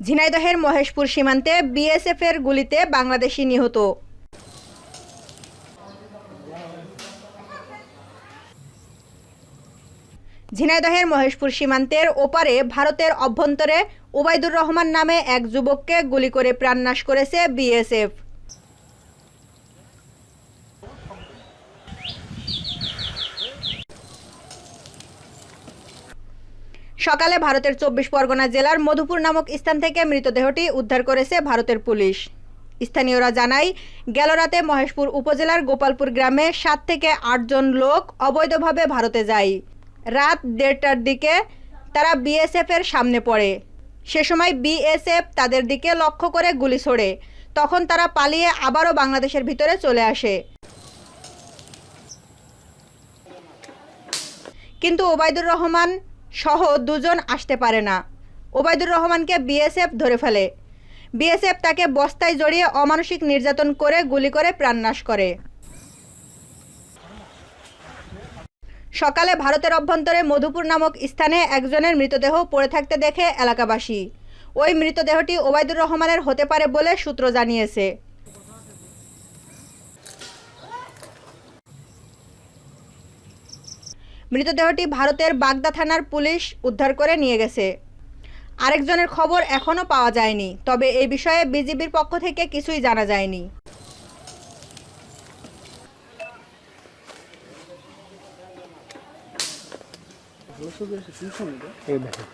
ঝিনাইদহের মহেশপুর সীমান্তে বিএসএফের গুলিতে বাংলাদেশি নিহত। ঝিনাইদহের মহেশপুর সীমান্তের ওপারে ভারতের অভ্যন্তরে ওবায়দুর রহমান নামে এক যুবককে গুলি করে প্রাণনাশ করেছে বিএসএফ। সকালে ভারতের 24 পরগনা জেলার মধুপুর নামক স্থান থেকে মৃতদেহটি উদ্ধার করেছে ভারতের পুলিশ। স্থানীয়রা জানায়, গেল রাতে মহেশপুর উপজেলার গোপালপুর গ্রামে 7 থেকে 8 জন লোক অবৈধভাবে ভারতে যায়। রাত 1:30টার দিকে তারা বিএসএফের সামনে পড়ে। সে সময় বিএসএফ তাদের দিকে লক্ষ্য করে গুলি ছোড়ে। তখন তারা পালিয়ে আবারও বাংলাদেশের ভিতরে চলে আসে। কিন্তু ওবায়দুর রহমান সহ 2 জন আসতে পারে না। ওবায়দুর রহমানকে বিএসএফ ধরে ফেলে। বিএসএফ তাকে বস্তায় জড়িয়ে অমানসিক নির্যাতন করে গুলি করে প্রাণনাশ করে। সকালে ভারতের অভ্যন্তরে মধুপুর নামক স্থানে একজনের মৃতদেহ পড়ে থাকতে দেখে এলাকাবাসী। ওই মৃতদেহটি ওবায়দুর রহমানের হতে পারে বলে সূত্র জানিয়েছে। মৃতদেহটি ভারতের বাগদা থানার পুলিশ উদ্ধার করে নিয়ে গেছে। আরেকজনের খবর এখনও পাওয়া যায়নি, তবে এই বিষয়ে বিজিবির পক্ষ থেকে কিছুই জানা যায়নি। এই দেখেন